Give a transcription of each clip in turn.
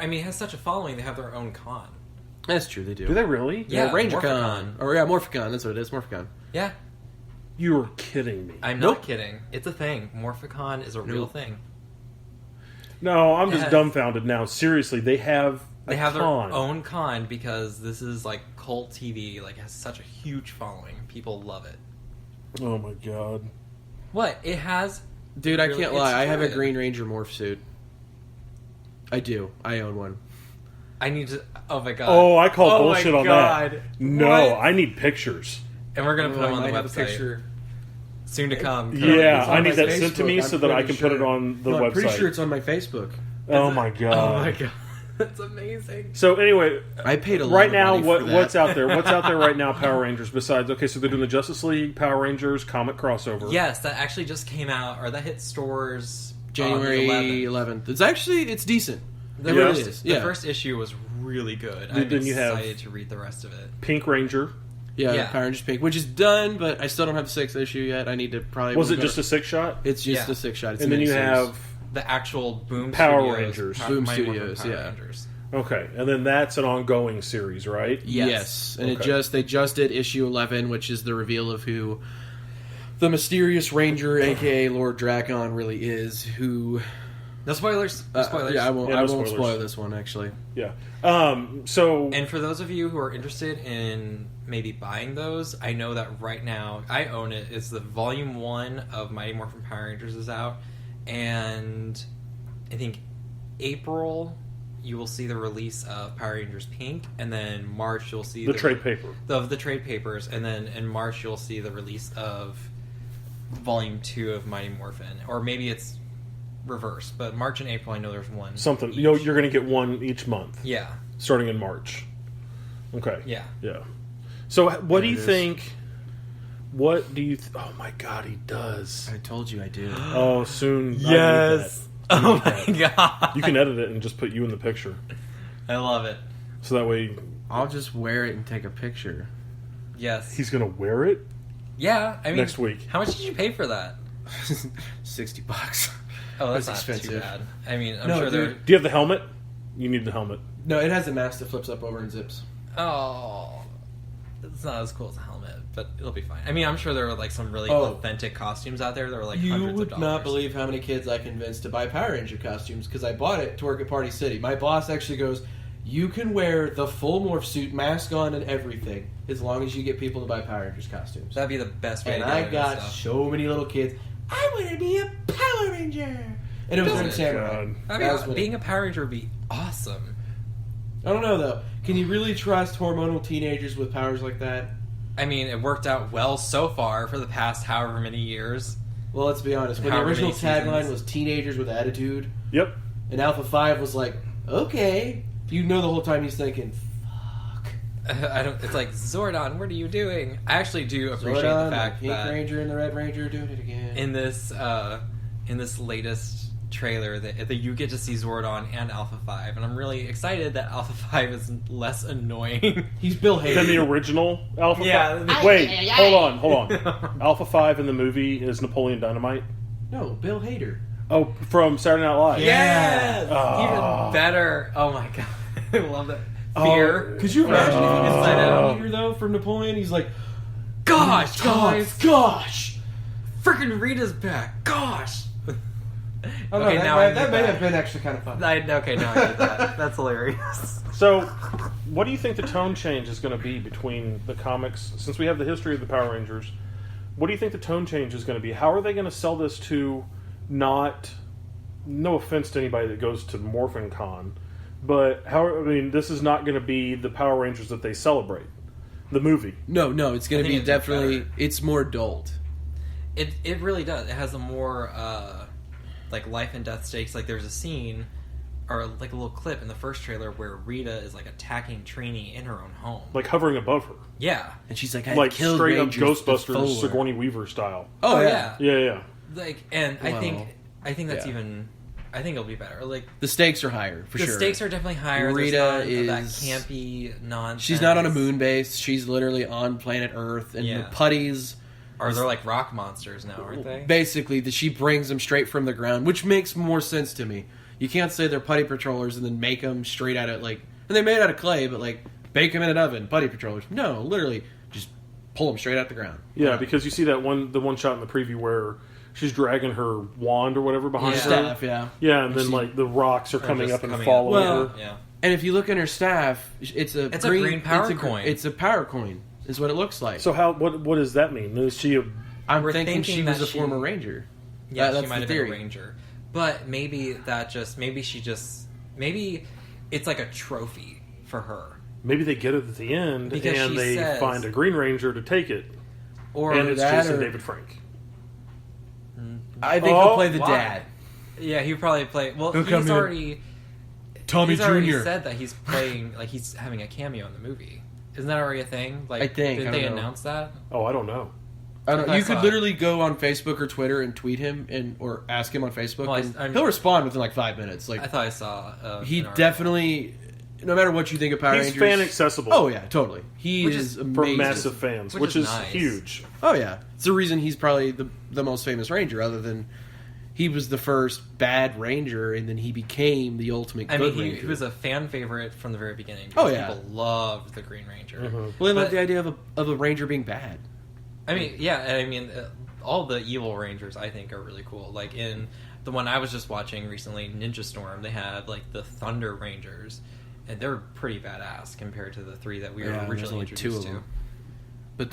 I mean, it has such a following. They have their own con. That's true, they do. Do they really? Yeah, RangerCon. Or Morphicon, that's what it is, Morphicon. Yeah. You're kidding me. I'm not kidding. It's a thing. Morphicon is a real thing. No, I'm just dumbfounded now. Seriously, they have their own con because this is like cult TV. Like, it has such a huge following. People love it. Oh my god. What? It has... Dude, I can't lie. I have a good. Green Ranger morph suit. I do. I own one. I need to... Oh my god. Oh, I call bullshit on that. No, What? I need pictures. And we're going to put them on the have website. A picture. Soon to come. Yeah, I on need my that Facebook, sent to me so that I can put it on the website. I'm pretty sure it's on my Facebook. Oh my god. Oh my god. That's amazing. So anyway, I paid a lot right of now. money for that. What's out there? What's out there right now? Power Rangers. Besides, okay, so they're doing the Justice League, Power Rangers comic crossover. Yes, that actually just came out, or that hit stores January on the 11th. It's decent. The It really is. The first issue was really good. I'm Then you have excited to read the rest of it. Pink Ranger. Yeah, Power Rangers Pink, which is done, but I still don't have the 6th issue yet. I need to probably... Was it just a 6-shot? It's just a 6-shot. It's and then you have the actual Boom Power Studios, Rangers. Boom Mighty Morphin Studios, Power yeah. Rangers. Okay, and then that's an ongoing series, right? Yes. And Okay. they just did issue 11, which is the reveal of who the mysterious Ranger, aka Lord Drakon, really is. Who? No spoilers. No spoilers. Yeah, I won't. Yeah, no I won't spoilers. spoil this one actually. Yeah. So And for those of you who are interested in maybe buying those, I know that right now I own it. It's the Volume 1 of Mighty Morphin Power Rangers is out, and I think April you will see the release of Power Rangers Pink, and then March you'll see the trade paper. the trade papers, and then in March you'll see the release of Volume 2 of Mighty Morphin, or maybe it's reversed, but March and April I know there's one. Something. each. You're going to get one each month. Yeah. Starting in March. Okay. Yeah. Yeah. So what do you it is. think? What do you? Oh my God, he does. I told you I do. Oh, soon. Yes. I need Oh that. my god. You can edit it and just put you in the picture, I love it. so that way I'll just wear it and take a picture. Yes. he's going to wear it Yeah, I mean, next week. How much did you pay for that? $60. Oh, that's That's not expensive. too bad. I mean, I'm No, sure they're... dude. Do you have the helmet? You need the helmet. No, it has a mask that flips up over and zips. Oh, it's not as cool as a helmet, but it'll be fine. I mean, I'm sure there are like some really Oh. authentic costumes out there that are like You hundreds would of dollars. not believe how many kids I convinced to buy Power Ranger costumes because I bought it to work at Party City. My boss actually goes, "You can wear the full morph suit, mask on, and everything, as long as you get people to buy Power Rangers costumes." That'd be the best way And to do I it. got stuff. so many little kids. I want to be a Power Ranger, and it was Doesn't Red it? Samurai. God. I mean, That was when being a Power Ranger would be awesome. I don't know though. Can you really trust hormonal teenagers with powers like that? I mean, it worked out well so far for the past however many years. Well, let's be honest. When the However original many tagline seasons. was "Teenagers with Attitude," Yep. and Alpha 5 was like, "Okay," you know the whole time he's thinking, "Fuck." I don't. It's like Zordon. What are you doing? I actually do appreciate Zordon, the fact the Pink that Ranger and the Red Ranger doing it again. in this latest trailer that you get to see Zordon and Alpha 5, and I'm really excited that Alpha 5 is less annoying. He's Bill Then Hader. the original Alpha Yeah. 5. Wait, hold on. Alpha 5 in the movie is Napoleon Dynamite. No, Bill Hader. Oh, from Saturday Night Live. Yes! Oh. Even better. Oh my god. I love that. Fear. Could you imagine if he was Inside Out. Hader though from Napoleon? He's like, Gosh, guys. gosh. Freaking Rita's back. Gosh. Oh, no, Okay, that, now might- I that get may that. have been actually kind of fun. Okay, now I get that. That's hilarious. So, what do you think the tone change is going to be between the comics? Since we have the history of the Power Rangers, what do you think the tone change is going to be? How are they going to sell this to not... No offense to anybody that goes to Morphin Con, but this is not going to be the Power Rangers that they celebrate. The movie. No, it's going I to think be it's definitely. better. It's more adult. It really does. It has a more like life and death stakes. Like there's a scene or like a little clip in the first trailer where Rita is like attacking Trini in her own home. Like hovering above her. Yeah. And she's like, I Like killed straight up Rangers Ghostbusters, before. Sigourney Weaver style. Oh, yeah. Yeah. Like, and I Wow. think that's Yeah. even. I think it'll be better. Like The stakes are higher, for the sure. stakes are definitely higher. Rita There's not that is- campy nonsense. She's not on a moon base. She's literally on planet Earth. And Yeah. the putties, Or they're like rock monsters now, aren't they? basically, she brings them straight from the ground, which makes more sense to me. You can't say they're putty patrollers and then make them straight out of and they're made out of clay, but bake them in an oven, putty patrollers. No, literally just pull them straight out the ground. Yeah, because you see the one shot in the preview where she's dragging her wand or whatever behind her. Staff, yeah. Yeah, and then the rocks are coming up and following her. Yeah. And if you look in her staff, it's a green power coin. It's a power coin, is what it looks like. So what does that mean? Is she a... I'm thinking she was a former ranger. Yeah, that's she might the have theory. been a ranger. But maybe maybe it's like a trophy for her. Maybe they get it at the end Because and she they says- find a Green Ranger to take it. Or And it's that Jason or- David Frank. I think he'll play the why? dad. Yeah, he'll probably play. Well, He'll come he's in. already Tommy he's already Jr. said that he's playing he's having a cameo in the movie. Isn't that already a thing? I think. Did I they don't know. announce that? Oh, I don't know. I don't know. I You saw could it. literally go on Facebook or Twitter and tweet him or ask him on Facebook, Well, and I'm- he'll respond within 5 minutes. I thought I saw. He an article. definitely, no matter what you think of Power He's Rangers, fan accessible. Oh yeah, totally. He Which is is for amazing. massive fans, Which which is is nice. huge. Oh yeah, it's the reason he's probably the most famous Ranger, other than he was the first bad Ranger, and then he became the ultimate I good mean, Ranger. he was a fan favorite from the very beginning. Oh, Because yeah. people loved the Green Ranger. Mhm. well, they but- love the idea of a Ranger being bad. I mean, yeah, and I mean, all the evil Rangers I think are really cool. Like in the one I was just watching recently, Ninja Storm, they had the Thunder Rangers, and they're pretty badass compared to the three that we were Yeah, there's originally only two introduced of to. them. But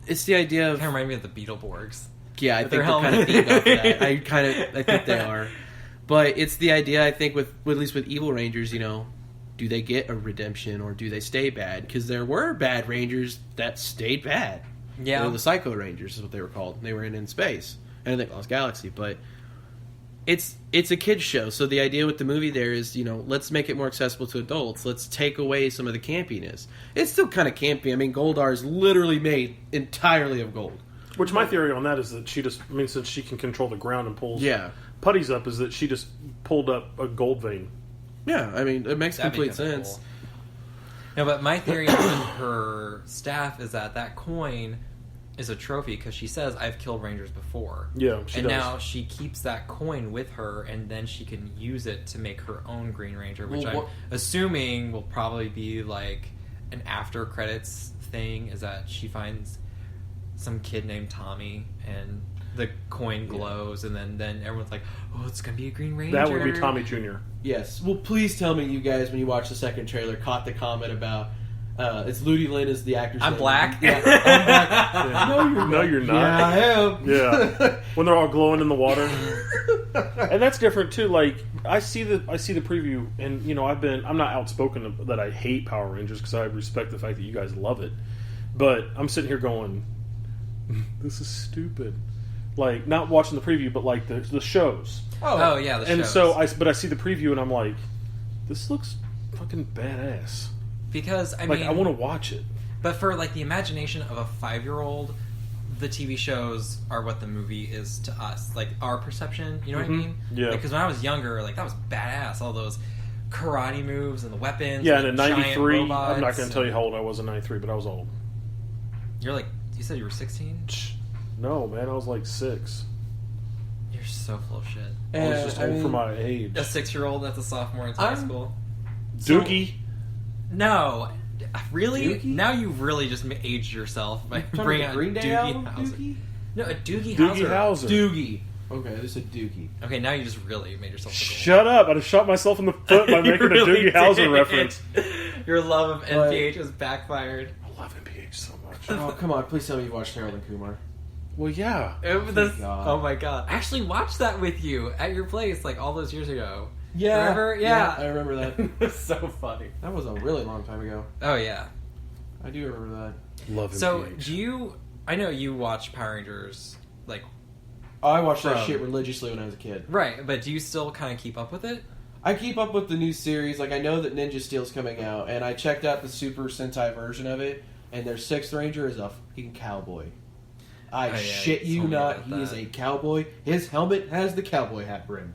it's the idea of Kind of remind me of the Beetleborgs. yeah, I With think their they're kind of helmet. beaten off of that. I think they are. But it's the idea, I think, with at least with evil Rangers, do they get a redemption or do they stay bad? Because there were bad Rangers that stayed bad. Yeah, The Psycho Rangers is what they were called. They were in space. And I think Lost Galaxy. But it's a kid's show. So the idea with the movie there is, let's make it more accessible to adults. Let's take away some of the campiness. It's still kind of campy. I mean, Goldar is literally made entirely of gold. Which my theory on that is that she just, since she can control the ground and pulls Yeah. putties up, is that she just pulled up a gold vein. Yeah, I mean, it makes That'd be complete kinda sense. cool. No, but my theory on her staff is that coin is a trophy because she says I've killed Rangers before. Yeah, she and does. now she keeps that coin with her, and then she can use it to make her own Green Ranger, which Well, I'm assuming will probably be an after credits thing. Is that she finds some kid named Tommy, and the coin glows, and then everyone's like, "Oh, it's gonna be a Green Ranger." That would be Tommy Jr. Yes. Well, please tell me you guys, when you watch the second trailer, caught the comment about it's Ludi Lin is the actor's I'm name. black. Yeah, I'm black. Yeah. No, you're not. Yeah, I am. Yeah. When they're all glowing in the water, and that's different too. I see the preview, and I'm not outspoken that I hate Power Rangers because I respect the fact that you guys love it, but I'm sitting here going, this is stupid. Not watching the preview, but the shows. Oh yeah, the And shows. so I see the preview, and I'm like, this looks fucking badass. because I mean, I want to watch it. But for the imagination of a 5-year-old, the TV shows are what the movie is to us. Our perception, you know what I mean? Yeah. Because when I was younger, that was badass. All those karate moves and the weapons. Yeah, and and the in giant '93, robots I'm not going to tell you and- how old I was in '93, but I was old. You're you said you were 16? No, man, I was 6. You're so full of shit. I was just old for my age. A 6-year-old that's a sophomore in high I'm- school? Doogie. No. Really? Doogie? Now you've really just aged yourself by Talking bringing about out Green Day Doogie album, Howser. Doogie? No, a Doogie Doogie Howser. Howser. Doogie. Okay, this is a Doogie. Okay, now you just really made yourself look old. Shut up! I just shot myself in the foot by You making really a Doogie Howser did. reference. Your love of But- NPH has backfired. I love NPH so much. Oh, come on. Please tell me you've watched Harold and Kumar. Well, yeah. God. Oh my god! I actually watched that with you at your place all those years ago. Yeah. Remember? Yeah. I remember that. It was so funny. That was a really long time ago. Oh yeah. I do remember that. Love So NPH. do you? I know you watch Power Rangers, I watched that From- shit religiously when I was a kid. right? But do you still kind of keep up with it? I keep up with the new series. I know that Ninja Steel's coming out, and I checked out the Super Sentai version of it, and their 6th Ranger is a fucking cowboy. I Oh, yeah, shit you you told me not, about he is that. a cowboy. His helmet has the cowboy hat brim.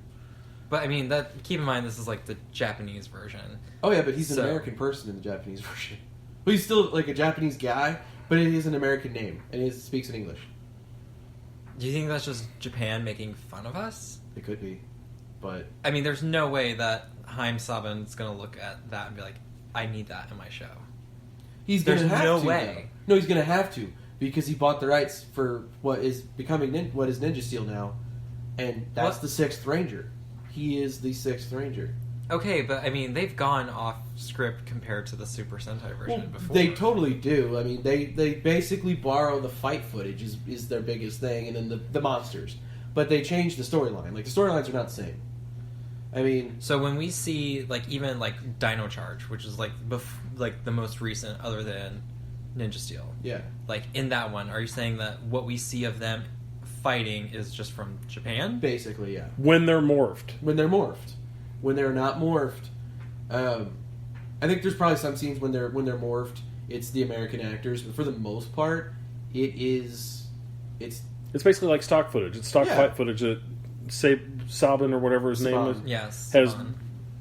But I mean, that keep in mind this is the Japanese version. Oh yeah, but he's an So- American person in the Japanese version. Well, he's still a Japanese guy, but it is an American name, and he speaks in English. Do you think that's just Japan making fun of us? It could be. But I mean, there's no way that Haim Saban's going to look at that and be like, I need that in my show. he's going to There's have no to. way. though. No, he's going to have to because he bought the rights for what is becoming what is Ninja Steel now, and that's What? the Sixth Ranger. He is the Sixth Ranger. Okay, but I mean, they've gone off script compared to the Super Sentai version before. They totally do. I mean, they basically borrow the fight footage is their biggest thing, and then the monsters. But they change the storyline. Like, the storylines are not the same. I mean... So when we see, like, even, like, Dino Charge, which is, like, like the most recent other than Ninja Steel. Yeah. Like, in that one, are you saying that what we see of them fighting is just from Japan? Basically, yeah. When they're morphed. When they're morphed. When they're not morphed, I think there's probably some scenes when they're morphed. It's the American actors, but for the most part, it's basically like stock footage. It's stock Yeah. fight footage that Saban or whatever his name is Yes. has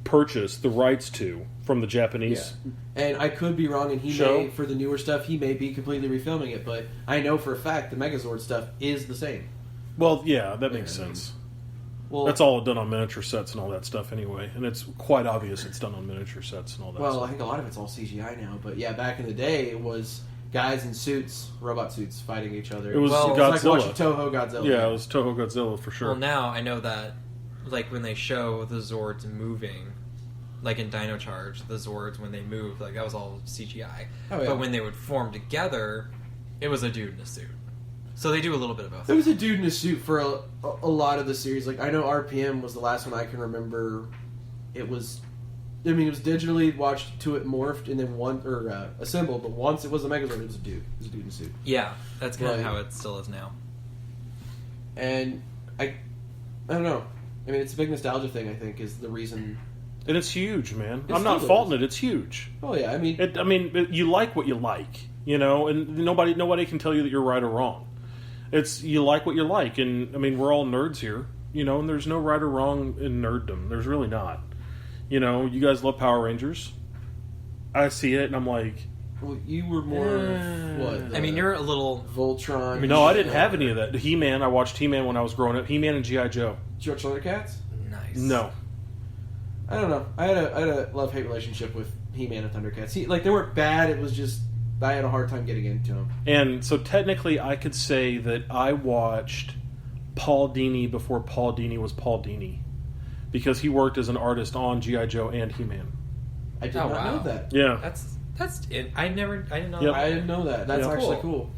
purchased the rights to from the Japanese. Yeah. And I could be wrong, and Show? for the newer stuff, he may be completely refilming it, but I know for a fact the Megazord stuff is the same. Well, yeah, that makes sense. Well, That's all done on miniature sets and all that stuff anyway, and it's quite obvious it's done on miniature sets and all that Well, stuff. I think a lot of it's all CGI now, but yeah, back in the day, it was guys in suits, robot suits, fighting each other. It was Well, It's like Godzilla. watching Toho Godzilla. Yeah, it was Toho Godzilla for sure. Well, now I know that, like, when they show the Zords moving, like in Dino Charge, the Zords, when they move, like, that was all CGI. Oh, yeah. But when they would form together, it was a dude in a suit. So they do a little bit of both. There was a dude in a suit for a lot of the series. Like, I know RPM was the last one I can remember. It was digitally watched to it morphed and then assembled, but once it was a Megazord, it was a dude. It was a dude in a suit. Yeah, that's kind Right. of how it still is now. And I don't know. I mean, it's a big nostalgia thing, I think, is the reason. And it's huge, man. It I'm not still faulting is. it. It's huge. Oh, yeah, I mean... You like what you like, you know, and nobody can tell you that you're right or wrong. It's you like what you like, and I mean we're all nerds here, you know, and there's no right or wrong in nerddom. There's really not. You know, you guys love Power Rangers. I see it, and I'm like, Well, you were more of what? I mean, you're a little... Voltron. no, I didn't have any of that. He-Man, I watched He-Man when I was growing up. He-Man and G.I. Joe. George Thundercats? Nice. No. I don't know. I had a love-hate relationship with He-Man and Thundercats. They weren't bad. It was just I had a hard time getting into them. And so technically I could say that I watched Paul Dini before Paul Dini was Paul Dini. Because he worked as an artist on G.I. Joe and He-Man. I did Oh, not wow. know that. Yeah. That's it. I didn't know Yep. that. I didn't know that. That's Yeah. actually cool.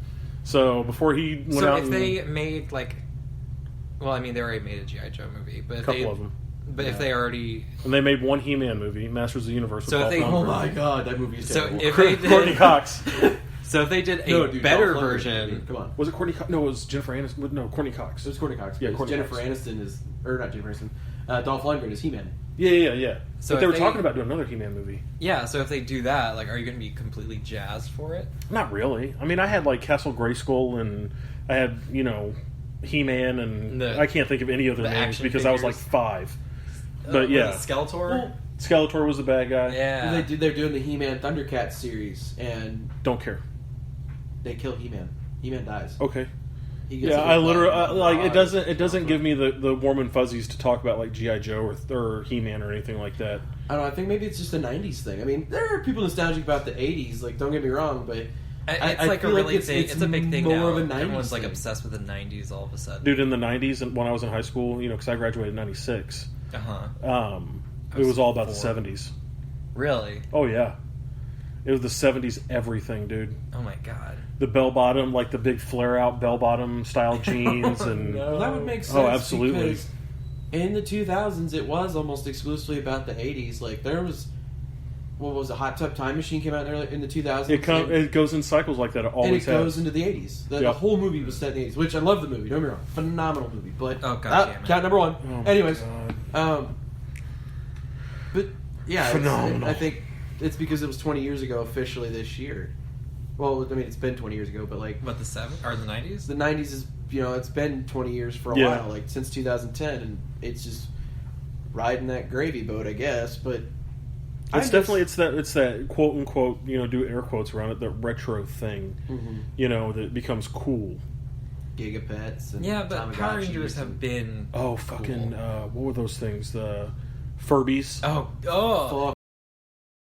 So before he went So out if and they made, like... Well, I mean, they already made a G.I. Joe movie, but a if couple of them. But if they already... And they made one He-Man movie, Masters of the Universe. With So if Dolph they- Lundgren. Oh my god, that movie is So terrible. if they did... Courtney Cox. So if they did a No, dude, better Dolph Lundgren, version... Come on. Was it Courtney Cox? No, it was Jennifer Aniston. No, Courtney Cox. It was Courtney Cox. Yeah, because Courtney Jennifer Cox. Aniston is... Or not Jennifer Aniston. Dolph Lundgren is He-Man. Yeah. So But they if were they- talking about doing another He-Man movie. Yeah, so if they do that, like, are you going to be completely jazzed for it? Not really. I mean, I had like Castle Grayskull, and I had He-Man, and The- I can't think of any other the names action because I was like figures. 5. But yeah, Was it Skeletor? Well, Skeletor was the bad guy. Yeah. They're doing the He-Man Thundercats series, and Don't care. they kill He-Man. He-Man dies. Okay. He gets Yeah, hit I by literally a like rod. it doesn't give me the warm and fuzzies to talk about like GI Joe or He-Man or anything like that. I don't know. I think maybe it's just a '90s thing. I mean, there are people nostalgic about the '80s. Like, don't get me wrong, but It's I like a feel like really it's- it's a big thing more now. of a 90s Everyone's like thing. obsessed with the 90s all of a sudden. Dude, in the 90s and when I was in high school, because I graduated in 96, Uh-huh. it was all about the 4. 70s. Really? Oh yeah. It was the 70s everything, dude. Oh my god. The bell bottom, like the big flare out bell bottom style jeans and No. well, that would make sense. Oh, absolutely. Because in the 2000s, it was almost exclusively about the '80s. Like, there was what was a Hot Tub Time Machine came out in the 2000s. it goes in cycles like that. It and always it goes has. into the 80s. The Yep. whole movie was set in the 80s, which I love the movie. Don't get me wrong, phenomenal movie. But Oh, God damn it. count number one. Oh, my Anyways, God. but yeah, Phenomenal. I think it's because it was 20 years ago officially this year. Well, I mean, it's been 20 years ago, but like What, the 7 or the 90s? the 90s is, it's been 20 years for a Yeah. while, like since 2010, and it's just riding that gravy boat, I guess. But It's that quote unquote, do air quotes around it, the retro thing, Mhm. that becomes cool. Gigapets and Yeah, but Power Tamagotchis Rangers have and- been. Oh, fucking, what were those things? The Furbies. Oh,